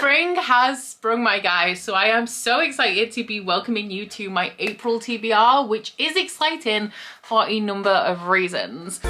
Spring has sprung, my guys, so I am so excited to be welcoming you to my April TBR, which is exciting for a number of reasons.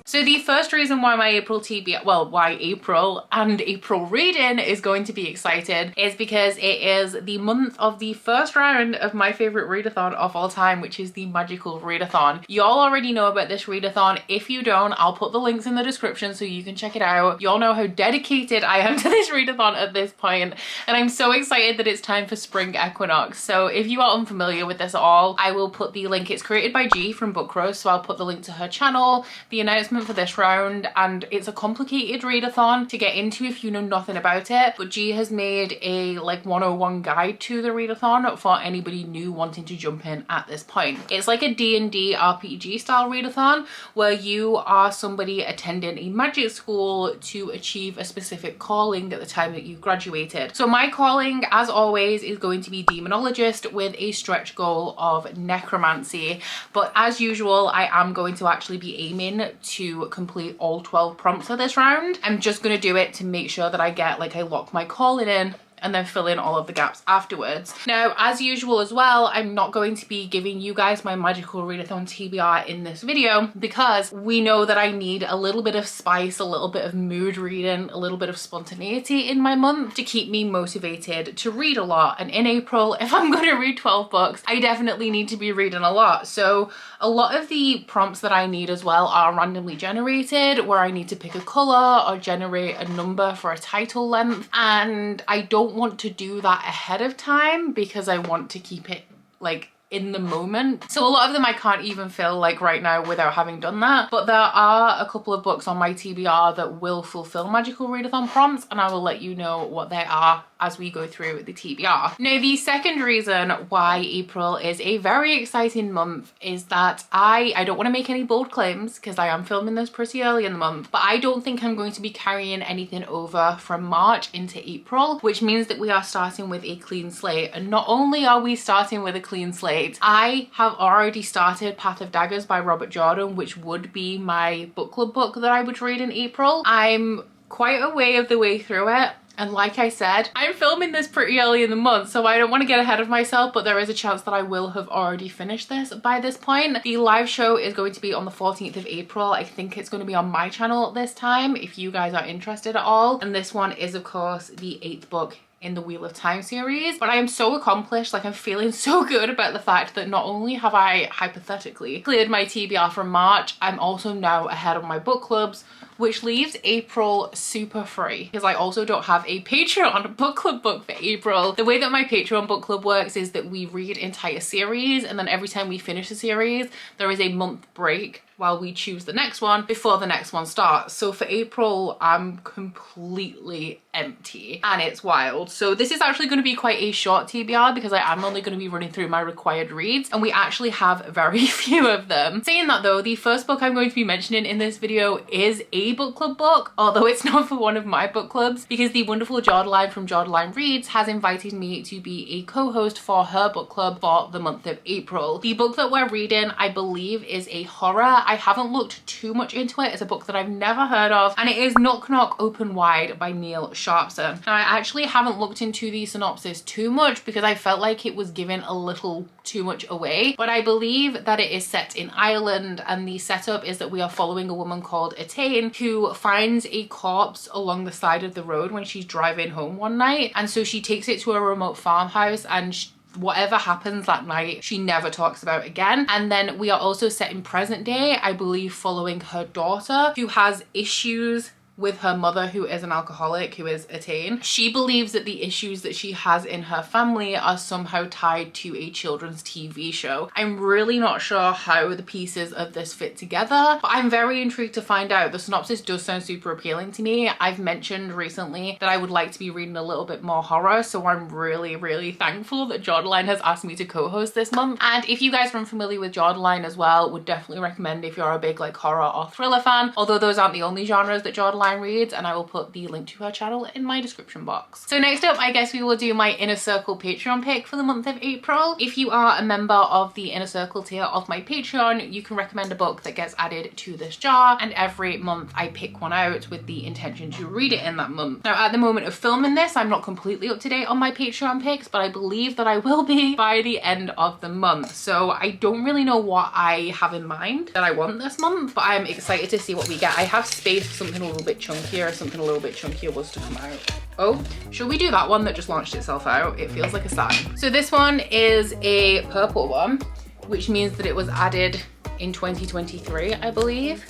So the first reason why my April TBR, well, why April and April reading is going to be excited is because it is the month of the first round of my favorite readathon of all time, which is the Magical Readathon. Y'all already know about this readathon. If you don't, I'll put the links in the description so you can check it out. Y'all know how dedicated I am to this readathon at this point, and I'm so excited that it's time for spring equinox. So if you are unfamiliar with this at all, I will put the link. It's created by G from Book Roast, so I'll put the link to her channel, the announcement for this round, and it's a complicated readathon to get into if you know nothing about it, but G has made a like 101 guide to the readathon for anybody new wanting to jump in at this point. It's like a D&D RPG style readathon where you are somebody attending a magic school to achieve a specific calling at the time that you graduated. So my calling, as always, is going to be demonologist with a stretch goal of necromancy, but as usual I am going to actually be aiming to complete all 12 prompts for this round. I'm just going to do it to make sure that I lock my calling in and then fill in all of the gaps afterwards. Now, as usual as well, I'm not going to be giving you guys my Magical Readathon TBR in this video because we know that I need a little bit of spice, a little bit of mood reading, a little bit of spontaneity in my month to keep me motivated to read a lot. And in April, if I'm going to read 12 books, I definitely need to be reading a lot. So a lot of the prompts that I need as well are randomly generated, where I need to pick a color or generate a number for a title length, and I don't want to do that ahead of time because I want to keep it like in the moment. So a lot of them I can't even fill like right now without having done that, but there are a couple of books on my TBR that will fulfill Magical Readathon prompts, and I will let you know what they are as we go through the TBR. Now, the second reason why April is a very exciting month is that I don't want to make any bold claims because I am filming this pretty early in the month, but I don't think I'm going to be carrying anything over from March into April, which means that we are starting with a clean slate. And not only are we starting with a clean slate, I have already started Path of Daggers by Robert Jordan, which would be my book club book that I would read in April. I'm quite a way of the way through it. And like I said, I'm filming this pretty early in the month, so I don't want to get ahead of myself, but there is a chance that I will have already finished this by this point. The live show is going to be on the 14th of April. I think it's going to be on my channel this time, if you guys are interested at all. And this one is, of course, the 8th book in the Wheel of Time series. But I am so accomplished, like I'm feeling so good about the fact that not only have I hypothetically cleared my TBR from March, I'm also now ahead of my book clubs, which leaves April super free because I also don't have a Patreon book club book for April. The way that my Patreon book club works is that we read entire series, and then every time we finish a series, there is a month break while we choose the next one before the next one starts. So for April, I'm completely empty and it's wild. So this is actually going to be quite a short TBR because I am only going to be running through my required reads, and we actually have very few of them. Saying that though, the first book I'm going to be mentioning in this video is a book club book, although it's not for one of my book clubs, because the wonderful Jordaline from JordalineReads has invited me to be a co-host for her book club for the month of April. The book that we're reading, I believe, is a horror. I haven't looked too much into it. It's a book that I've never heard of, and it is Knock Knock Open Wide by Neil Sharpson. Now, I actually haven't looked into the synopsis too much because I felt like it was giving a little too much away, but I believe that it is set in Ireland, and the setup is that we are following a woman called Atane who finds a corpse along the side of the road when she's driving home one night, and so she takes it to a remote farmhouse, and whatever happens that night, she never talks about again. And then we are also set in present day, I believe, following her daughter who has issues with her mother, who is an alcoholic, who is Atane. She believes that the issues that she has in her family are somehow tied to a children's TV show. I'm really not sure how the pieces of this fit together, but I'm very intrigued to find out. The synopsis does sound super appealing to me. I've mentioned recently that I would like to be reading a little bit more horror, so I'm really thankful that Jordaline has asked me to co-host this month. And if you guys are unfamiliar with Jordaline as well, would definitely recommend if you're a big like horror or thriller fan, although those aren't the only genres that Jordaline JordalineReads, and I will put the link to her channel in my description box. So next up, I guess we will do my Inner Circle Patreon pick for the month of April. If you are a member of the Inner Circle tier of my Patreon, you can recommend a book that gets added to this jar, and every month I pick one out with the intention to read it in that month. Now at the moment of filming this, I'm not completely up to date on my Patreon picks, but I believe that I will be by the end of the month. So I don't really know what I have in mind that I want this month, but I'm excited to see what we get. I have space for something a little bit chunkier. Something a little bit chunkier was to come out. Oh, should we do that one that just launched itself out? It feels like a sign. So this one is a purple one, which means that it was added in 2023, I believe.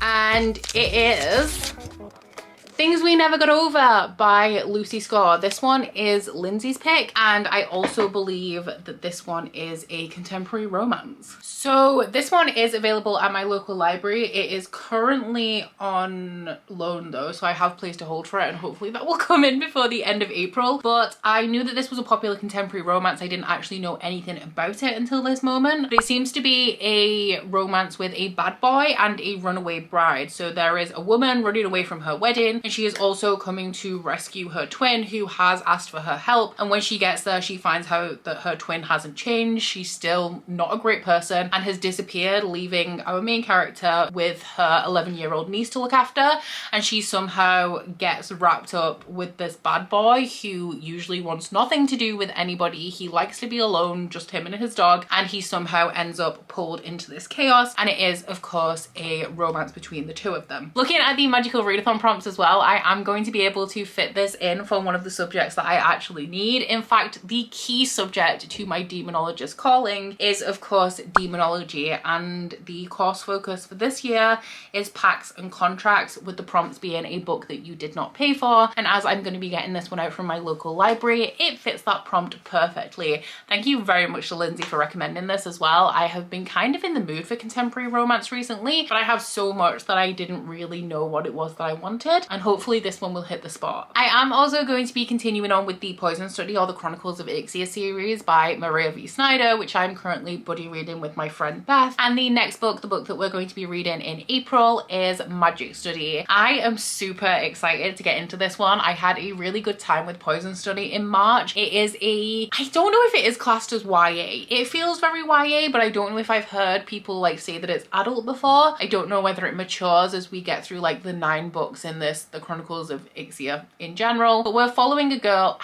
And it is Things We Never Got Over by Lucy Score. This one is Lindsay's pick, and I also believe that this one is a contemporary romance. So this one is available at my local library. It is currently on loan though, so I have place to hold for it, and hopefully that will come in before the end of April. But I knew that this was a popular contemporary romance. I didn't actually know anything about it until this moment. But it seems to be a romance with a bad boy and a runaway bride. So there is a woman running away from her wedding, and she is also coming to rescue her twin, who has asked for her help. And when she gets there, she finds out that her twin hasn't changed. She's still not a great person and has disappeared, leaving our main character with her 11-year-old niece to look after. And she somehow gets wrapped up with this bad boy who usually wants nothing to do with anybody. He likes to be alone, just him and his dog, and he somehow ends up pulled into this chaos. And it is, of course, a romance between the two of them. Looking at the Magical Readathon prompts as well, I am going to be able to fit this in for one of the subjects that I actually need. In fact, the key subject to my demonologist calling is, of course, demonology, and the course focus for this year is pacts and contracts, with the prompts being a book that you did not pay for. And as I'm going to be getting this one out from my local library, it fits that prompt perfectly. Thank you very much to Lindsay for recommending this as well. I have been kind of in the mood for contemporary romance recently, but I have so much that I didn't really know what it was that I wanted, and hopefully this one will hit the spot. I am also going to be continuing on with the Poison Study, or the Chronicles of Ixia series by Maria V. Snyder, which I'm currently buddy reading with my friend Beth. And the next book, the book that we're going to be reading in April, is Magic Study. I am super excited to get into this one. I had a really good time with Poison Study in March. It is I don't know if it is classed as YA. It feels very YA, but I don't know if I've heard people like say that it's adult before. I don't know whether it matures as we get through like the 9 books in this, the Chronicles of Ixia in general. But we're following a girl,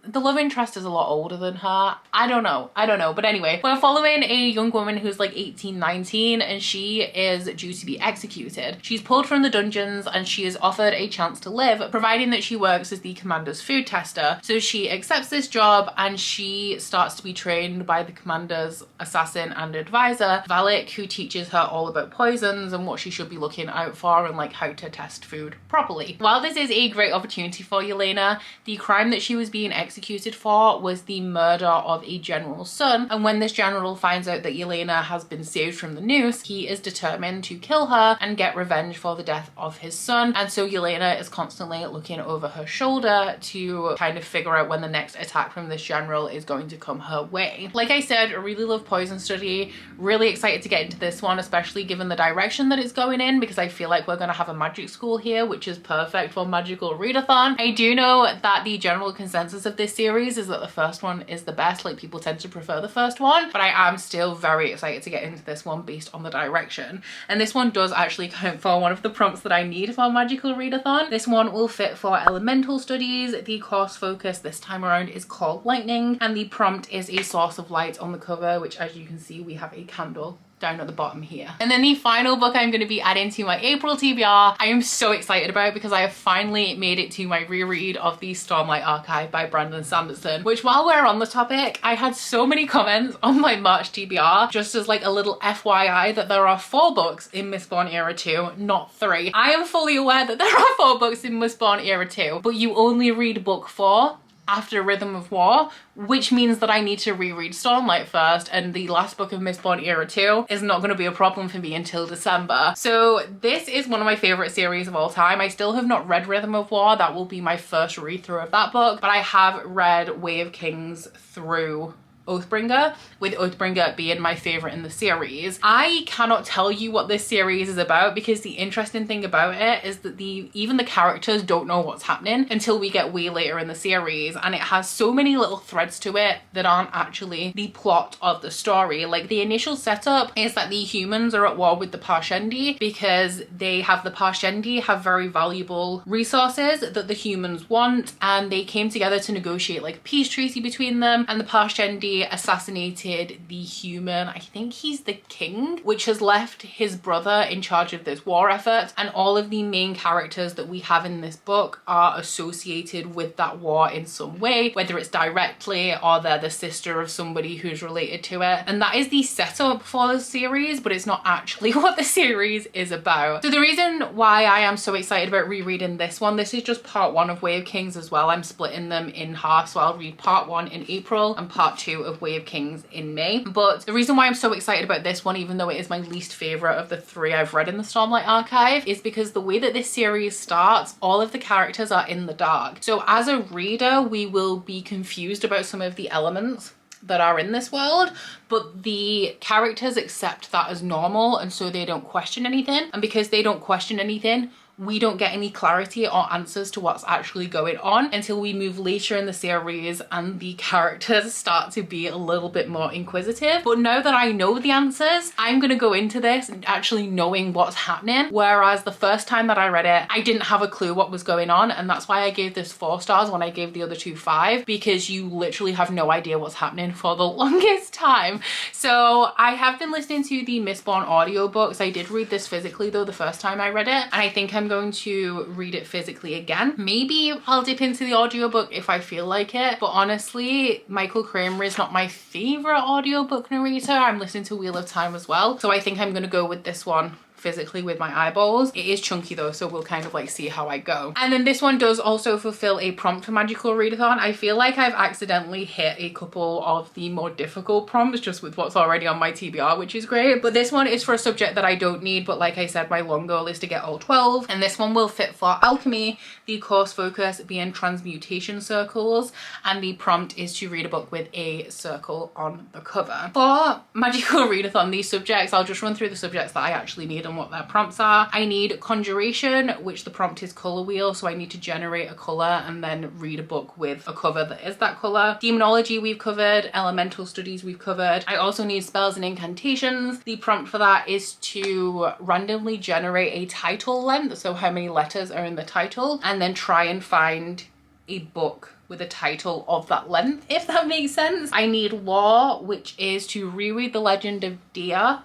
the love interest is a lot older than her. I don't know. But anyway, we're following a young woman who's like 18, 19, and she is due to be executed. She's pulled from the dungeons and she is offered a chance to live, providing that she works as the commander's food tester. So she accepts this job and she starts to be trained by the commander's assassin and advisor, Valak, who teaches her all about poisons and what she should be looking out for and like how to test food properly. While this is a great opportunity for Yelena, the crime that she was being executed for was the murder of a general's son, and when this general finds out that Yelena has been saved from the noose, he is determined to kill her and get revenge for the death of his son. And so Yelena is constantly looking over her shoulder to kind of figure out when the next attack from this general is going to come her way. Like I said, I really love Poison Study. Really excited to get into this one, especially given the direction that it's going in, because I feel like we're going to have a magic school here, which is perfect for Magical Readathon. I do know that the general consensus of this series is that the first one is the best. Like, people tend to prefer the first one, but I am still very excited to get into this one based on the direction. And this one does actually count for one of the prompts that I need for Magical Readathon. This one will fit for elemental studies. The course focus this time around is called Lightning, and the prompt is a source of light on the cover, which, as you can see, we have a candle down at the bottom here. And then the final book I'm going to be adding to my April TBR, I am so excited about, because I have finally made it to my reread of the Stormlight Archive by Brandon Sanderson, which, while we're on the topic, I had so many comments on my March TBR, just as like a little FYI, that there are 4 books in Mistborn Era 2, not 3. I am fully aware that there are 4 books in Mistborn Era 2, but you only read book 4 after Rhythm of War, which means that I need to reread Stormlight first, and the last book of Mistborn Era 2 is not going to be a problem for me until December. So this is one of my favourite series of all time. I still have not read Rhythm of War. That will be my first read through of that book, but I have read Way of Kings through Oathbringer, with Oathbringer being my favorite in the series. I cannot tell you what this series is about because the interesting thing about it is that even the characters don't know what's happening until we get way later in the series, and it has so many little threads to it that aren't actually the plot of the story. Like, the initial setup is that the humans are at war with the Parshendi because the Parshendi have very valuable resources that the humans want, and they came together to negotiate like a peace treaty between them, and the Parshendi assassinated the human, I think he's the king, which has left his brother in charge of this war effort, and all of the main characters that we have in this book are associated with that war in some way, whether it's directly or they're the sister of somebody who's related to it. And that is the setup for the series, but it's not actually what the series is about. So the reason why I am so excited about rereading this one, this is just part 1 of Way of Kings as well. I'm splitting them in half, so I'll read part 1 in April and part 2 of Way of Kings in May. But the reason why I'm so excited about this one, even though it is my least favorite of the 3 I've read in the Stormlight Archive, is because the way that this series starts, all of the characters are in the dark. So as a reader, we will be confused about some of the elements that are in this world, but the characters accept that as normal, and so they don't question anything. And because they don't question anything, we don't get any clarity or answers to what's actually going on until we move later in the series and the characters start to be a little bit more inquisitive. But now that I know the answers, I'm gonna go into this actually knowing what's happening, whereas the first time that I read it, I didn't have a clue what was going on, and that's why I gave this 4 stars when I gave the other 2 5, because you literally have no idea what's happening for the longest time. So I have been listening to the Mistborn audiobooks. I did read this physically though the first time I read it, and I think I'm going to read it physically again. Maybe I'll dip into the audiobook if I feel like it, but honestly, Michael Kramer is not my favorite audiobook narrator. I'm listening to Wheel of Time as well, so I think I'm gonna go with this one physically with my eyeballs. It is chunky though, so we'll kind of like see how I go. And then this one does also fulfill a prompt for Magical Readathon. I feel like I've accidentally hit a couple of the more difficult prompts just with what's already on my TBR, which is great. But this one is for a subject that I don't need, but like I said, my long goal is to get all 12, and this one will fit for alchemy, the course focus being transmutation circles, and the prompt is to read a book with a circle on the cover. For Magical Readathon, these subjects, I'll just run through the subjects that I actually need and what their prompts are. I need conjuration, which the prompt is color wheel, so I need to generate a color and then read a book with a cover that is that color. Demonology we've covered, elemental studies we've covered. I also need spells and incantations. The prompt for that is to randomly generate a title length, so how many letters are in the title, and then try and find a book with a title of that length, if that makes sense. I need lore, which is to reread the legend of Dia,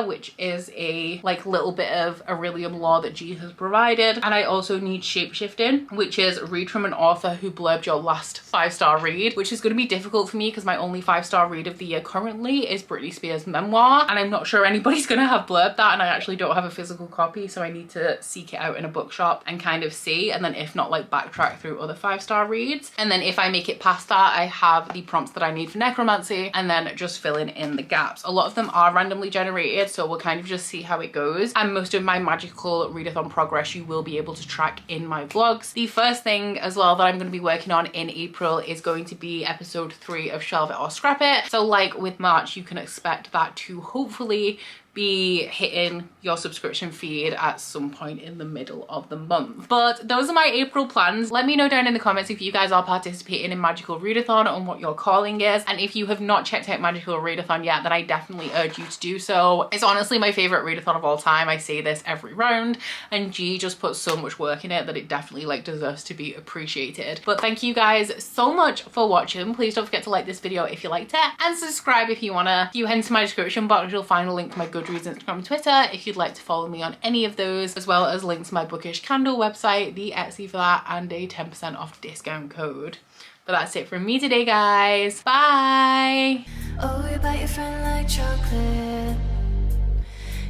which is a like little bit of Aurelium lore that G has provided. And I also need shapeshifting, which is read from an author who blurbed your last 5-star read, which is going to be difficult for me because my only 5-star read of the year currently is Britney Spears' memoir, and I'm not sure anybody's going to have blurbed that, and I actually don't have a physical copy, so I need to seek it out in a bookshop and kind of see, and then if not, like backtrack through other 5-star reads. And then if I make it past that, I have the prompts that I need for necromancy, and then just filling in the gaps. A lot of them are randomly generated, so we'll kind of just see how it goes. And most of my Magical Readathon progress you will be able to track in my vlogs. The first thing as well that I'm going to be working on in April is going to be episode 3 of Shelve It or Scrap It. So like with March, you can expect that to hopefully be hitting your subscription feed at some point in the middle of the month. But those are my April plans. Let me know down in the comments if you guys are participating in Magical Readathon and what your calling is. And if you have not checked out Magical Readathon yet, then I definitely urge you to do so. It's honestly my favorite readathon of all time. I say this every round, and G just puts so much work in it that it definitely like deserves to be appreciated. But thank you guys so much for watching. Please don't forget to like this video if you liked it, and subscribe if you wanna. If you head into my description box, you'll find a link to my Goodreads, Instagram, and Twitter if you'd like to follow me on any of those, as well as links to my Bookish Candle website, the Etsy for that, and a 10% off discount code. But that's it from me today, guys. Bye! Oh, you bite your friend like chocolate.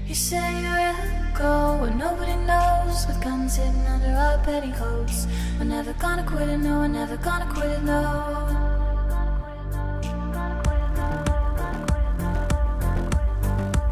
You say you'll go where nobody knows, with guns hidden under our petticoats. We're never gonna quit it, no, we're never gonna quit it, no.